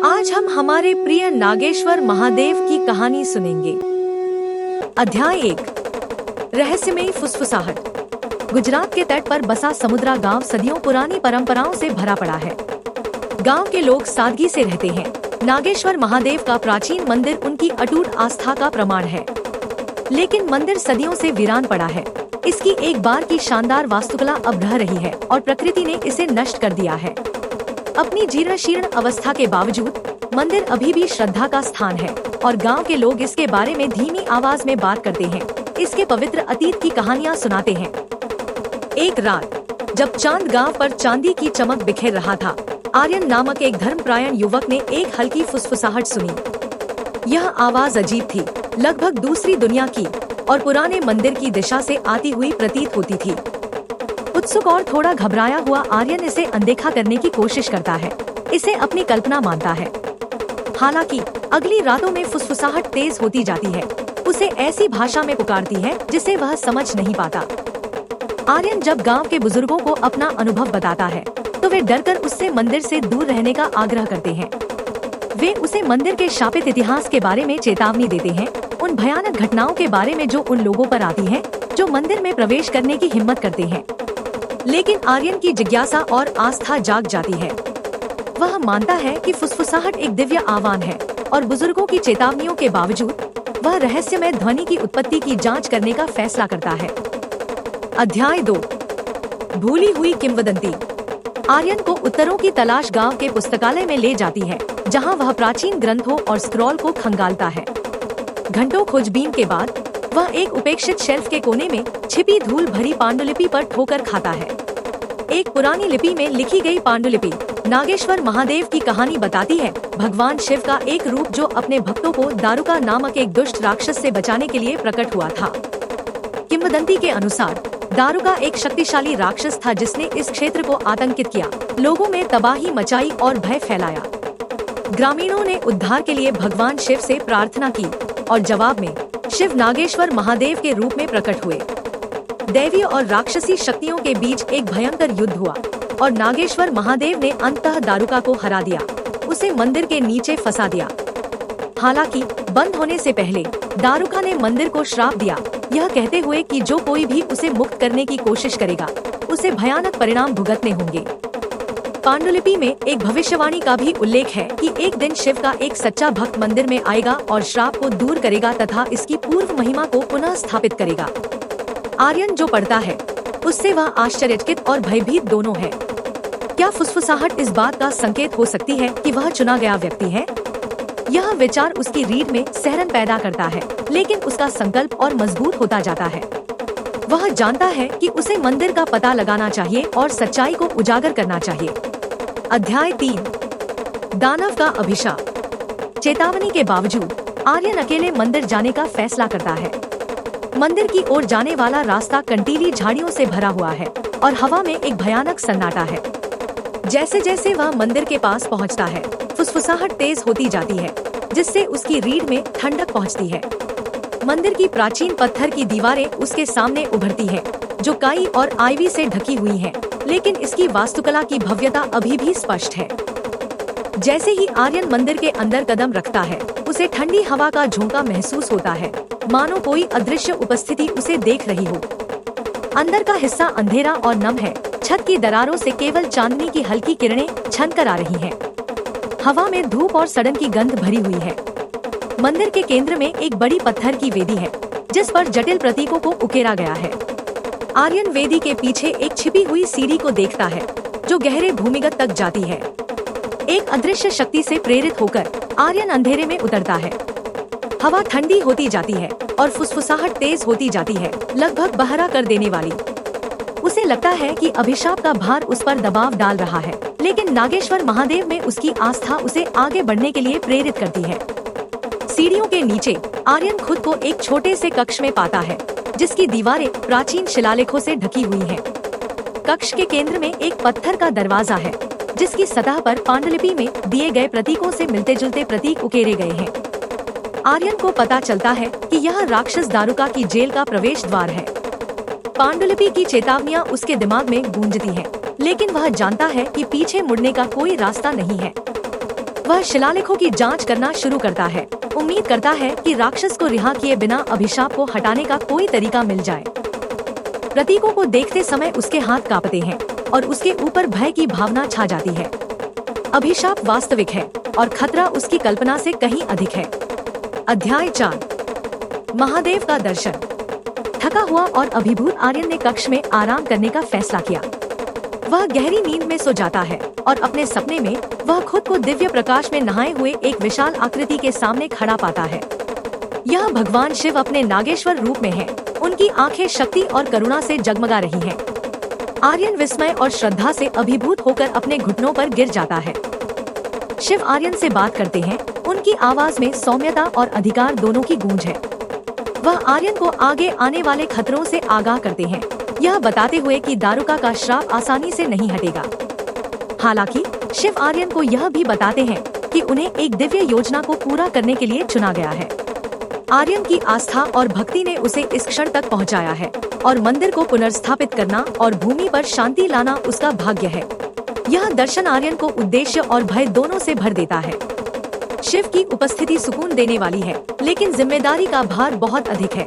आज हम हमारे प्रिय नागेश्वर महादेव की कहानी सुनेंगे। अध्याय 1, रहस्यमयी फुसफुसाहट। गुजरात के तट पर बसा समुद्रा गांव सदियों पुरानी परंपराओं से भरा पड़ा है। गांव के लोग सादगी से रहते हैं। नागेश्वर महादेव का प्राचीन मंदिर उनकी अटूट आस्था का प्रमाण है। लेकिन मंदिर सदियों से वीरान पड़ा है। इसकी एक बार की शानदार वास्तुकला अब ढह रही है और प्रकृति ने इसे नष्ट कर दिया है। अपनी जीर्ण शीर्ण अवस्था के बावजूद मंदिर अभी भी श्रद्धा का स्थान है और गांव के लोग इसके बारे में धीमी आवाज में बात करते हैं, इसके पवित्र अतीत की कहानियां सुनाते हैं। एक रात जब चांद गांव पर चांदी की चमक बिखेर रहा था, आर्यन नामक एक धर्मपरायण युवक ने एक हल्की फुसफुसाहट सुनी। यह आवाज अजीब थी, लगभग दूसरी दुनिया की और पुराने मंदिर की दिशा से आती हुई प्रतीत होती थी। उत्सुक और थोड़ा घबराया हुआ आर्यन इसे अनदेखा करने की कोशिश करता है, इसे अपनी कल्पना मानता है। हालांकि अगली रातों में फुसफुसाहट तेज होती जाती है, उसे ऐसी भाषा में पुकारती है जिसे वह समझ नहीं पाता। आर्यन जब गांव के बुजुर्गों को अपना अनुभव बताता है तो वे डरकर उससे मंदिर से दूर रहने का आग्रह करते हैं। वे उसे मंदिर के शापित इतिहास के बारे में चेतावनी देते हैं, उन भयानक घटनाओं के बारे में जो उन लोगों पर आती हैं जो मंदिर में प्रवेश करने की हिम्मत करते हैं। लेकिन आर्यन की जिज्ञासा और आस्था जाग जाती है। वह मानता है कि फुसफुसाहट एक दिव्य आह्वान है और बुजुर्गों की चेतावनियों के बावजूद वह रहस्यमय ध्वनि की उत्पत्ति की जांच करने का फैसला करता है। अध्याय 2, भूली हुई किंवदंती। आर्यन को उत्तरों की तलाश गांव के पुस्तकालय में ले जाती है, जहां वह प्राचीन ग्रंथों और स्क्रॉल को खंगालता है। घंटों खोजबीन के बाद वह एक उपेक्षित शेल्फ के कोने में छिपी धूल भरी पांडुलिपि पर ठोकर खाता है। एक पुरानी लिपि में लिखी गई पांडुलिपि नागेश्वर महादेव की कहानी बताती है। भगवान शिव का एक रूप जो अपने भक्तों को दारुका नामक एक दुष्ट राक्षस से बचाने के लिए प्रकट हुआ था। किंवदंती के अनुसार दारुका एक शक्तिशाली राक्षस था जिसने इस क्षेत्र को आतंकित किया, लोगों में तबाही मचाई और भय फैलाया। ग्रामीणों ने उद्धार के लिए भगवान शिव से प्रार्थना की और जवाब में शिव नागेश्वर महादेव के रूप में प्रकट हुए। दैवीय और राक्षसी शक्तियों के बीच एक भयंकर युद्ध हुआ और नागेश्वर महादेव ने अंततः दारुका को हरा दिया, उसे मंदिर के नीचे फंसा दिया। हालांकि बंद होने से पहले दारुका ने मंदिर को श्राप दिया, यह कहते हुए कि जो कोई भी उसे मुक्त करने की कोशिश करेगा उसे भयानक परिणाम भुगतने होंगे। पांडुलिपि में एक भविष्यवाणी का भी उल्लेख है कि एक दिन शिव का एक सच्चा भक्त मंदिर में आएगा और श्राप को दूर करेगा तथा इसकी पूर्व महिमा को पुनः स्थापित करेगा। आर्यन जो पढ़ता है उससे वह आश्चर्यचकित और भयभीत दोनों है। क्या फुसफुसाहट इस बात का संकेत हो सकती है कि वह चुना गया व्यक्ति है? यह विचार उसकी रीढ़ में सहरन पैदा करता है, लेकिन उसका संकल्प और मजबूत होता जाता है। वह जानता है कि उसे मंदिर का पता लगाना चाहिए और सच्चाई को उजागर करना चाहिए। अध्याय 3, दानव का अभिशाप। चेतावनी के बावजूद आर्यन अकेले मंदिर जाने का फैसला करता है। मंदिर की ओर जाने वाला रास्ता कंटीली झाड़ियों से भरा हुआ है और हवा में एक भयानक सन्नाटा है। जैसे जैसे वह मंदिर के पास पहुंचता है, फुसफुसाहट तेज होती जाती है, जिससे उसकी रीढ़ में ठंडक पहुंचती है। मंदिर की प्राचीन पत्थर की दीवारें उसके सामने उभरती हैं, जो काई और आइवी से ढकी हुई हैं, लेकिन इसकी वास्तुकला की भव्यता अभी भी स्पष्ट है। जैसे ही आर्यन मंदिर के अंदर कदम रखता है, उसे ठंडी हवा का झोंका महसूस होता है, मानो कोई अदृश्य उपस्थिति उसे देख रही हो। अंदर का हिस्सा अंधेरा और नम है, छत की दरारों से केवल चांदनी की हल्की किरणें छनकर आ रही हैं। हवा में धूप और सड़न की गंध भरी हुई है। मंदिर के केंद्र में एक बड़ी पत्थर की वेदी है, जिस पर जटिल प्रतीकों को उकेरा गया है। आर्यन वेदी के पीछे एक छिपी हुई सीढ़ी को देखता है, जो गहरे भूमिगत तक जाती है। एक अदृश्य शक्ति से प्रेरित होकर आर्यन अंधेरे में उतरता है। हवा ठंडी होती जाती है और फुसफुसाहट तेज होती जाती है, लगभग बहरा कर देने वाली। उसे लगता है कि अभिशाप का भार उस पर दबाव डाल रहा है, लेकिन नागेश्वर महादेव में उसकी आस्था उसे आगे बढ़ने के लिए प्रेरित करती है। सीढ़ियों के नीचे आर्यन खुद को एक छोटे से कक्ष में पाता है, जिसकी दीवारें प्राचीन शिलालेखों से ढकी हुई हैं। कक्ष के केंद्र में एक पत्थर का दरवाजा है, जिसकी सतह पर पांडुलिपि में दिए गए प्रतीकों से मिलते जुलते प्रतीक उकेरे गए हैं। आर्यन को पता चलता है कि यह राक्षस दारुका की जेल का प्रवेश द्वार है। पांडुलिपि की चेतावनियां उसके दिमाग में गूंजती हैं, लेकिन वह जानता है कि पीछे मुड़ने का कोई रास्ता नहीं है। वह शिलालेखों की जांच करना शुरू करता है। उम्मीद करता है कि राक्षस को रिहा किए बिना अभिशाप को हटाने का कोई तरीका मिल जाए। प्रतीकों को देखते समय उसके हाथ कांपते हैं और उसके ऊपर भय की भावना छा जाती है। अभिशाप वास्तविक है और खतरा उसकी कल्पना से कहीं अधिक है। अध्याय 4 महादेव का दर्शन। थका हुआ और अभिभूत आर्यन ने कक्ष में आराम करने का फैसला किया। वह गहरी नींद में सो जाता है और अपने सपने में वह खुद को दिव्य प्रकाश में नहाए हुए एक विशाल आकृति के सामने खड़ा पाता है। यह भगवान शिव अपने नागेश्वर रूप में है। उनकी आंखें शक्ति और करुणा से जगमगा रही हैं। आर्यन विस्मय और श्रद्धा से अभिभूत होकर अपने घुटनों पर गिर जाता है। शिव आर्यन से बात करते हैं। उनकी आवाज में सौम्यता और अधिकार दोनों की गूंज है। वह आर्यन को आगे आने वाले खतरों से आगाह करते हैं, यह बताते हुए कि दारुका का श्राप आसानी से नहीं हटेगा। हालांकि शिव आर्यन को यह भी बताते हैं कि उन्हें एक दिव्य योजना को पूरा करने के लिए चुना गया है। आर्यन की आस्था और भक्ति ने उसे इस क्षण तक पहुंचाया है और मंदिर को पुनर्स्थापित करना और भूमि पर शांति लाना उसका भाग्य है। यह दर्शन आर्यन को उद्देश्य और भय दोनों से भर देता है। शिव की उपस्थिति सुकून देने वाली है, लेकिन जिम्मेदारी का भार बहुत अधिक है।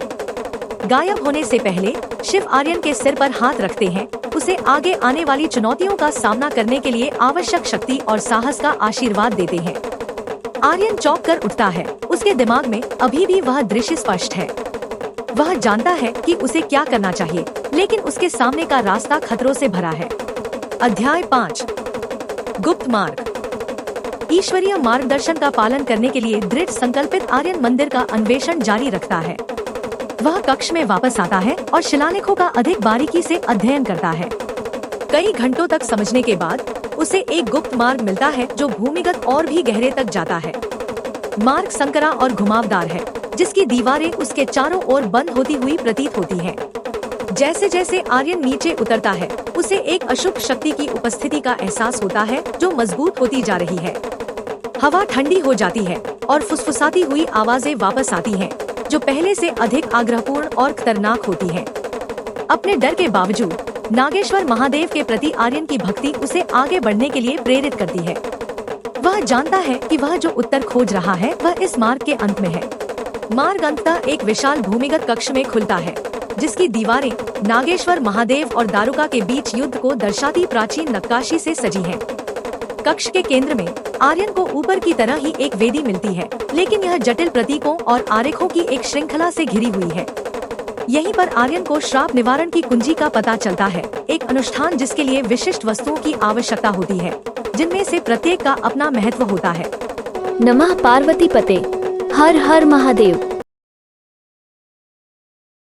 गायब होने से पहले शिव आर्यन के सिर पर हाथ रखते हैं, उसे आगे आने वाली चुनौतियों का सामना करने के लिए आवश्यक शक्ति और साहस का आशीर्वाद देते हैं। आर्यन चौंक कर उठता है। उसके दिमाग में अभी भी वह दृश्य स्पष्ट है। वह जानता है कि उसे क्या करना चाहिए, लेकिन उसके सामने का रास्ता खतरों से भरा है। अध्याय 5 गुप्त मार्ग। ईश्वरीय मार्गदर्शन का पालन करने के लिए दृढ़ संकल्पित आर्यन मंदिर का अन्वेषण जारी रखता है। वह कक्ष में वापस आता है और शिलालेखों का अधिक बारीकी से अध्ययन करता है। कई घंटों तक समझने के बाद उसे एक गुप्त मार्ग मिलता है जो भूमिगत और भी गहरे तक जाता है। मार्ग संकरा और घुमावदार है, जिसकी दीवारें उसके चारों ओर बंद होती हुई प्रतीत होती हैं। जैसे जैसे आर्यन नीचे उतरता है, उसे एक अशुभ शक्ति की उपस्थिति का एहसास होता है जो मजबूत होती जा रही है। हवा ठंडी हो जाती है और फुसफुसाती हुई आवाजें वापस आती हैं, जो पहले से अधिक आग्रहपूर्ण और खतरनाक होती हैं। अपने डर के बावजूद नागेश्वर महादेव के प्रति आर्यन की भक्ति उसे आगे बढ़ने के लिए प्रेरित करती है। वह जानता है कि वह जो उत्तर खोज रहा है वह इस मार्ग के अंत में है। मार्ग अंततः एक विशाल भूमिगत कक्ष में खुलता है, जिसकी दीवारें नागेश्वर महादेव और दारुका के बीच युद्ध को दर्शाती प्राचीन नक्काशी से सजी हैं। कक्ष के केंद्र में आर्यन को ऊपर की तरह ही एक वेदी मिलती है, लेकिन यह जटिल प्रतीकों और आरेखों की एक श्रृंखला से घिरी हुई है। यहीं पर आर्यन को श्राप निवारण की कुंजी का पता चलता है, एक अनुष्ठान जिसके लिए विशिष्ट वस्तुओं की आवश्यकता होती है, जिनमें से प्रत्येक का अपना महत्व होता है। नमः पार्वती पते, हर हर महादेव।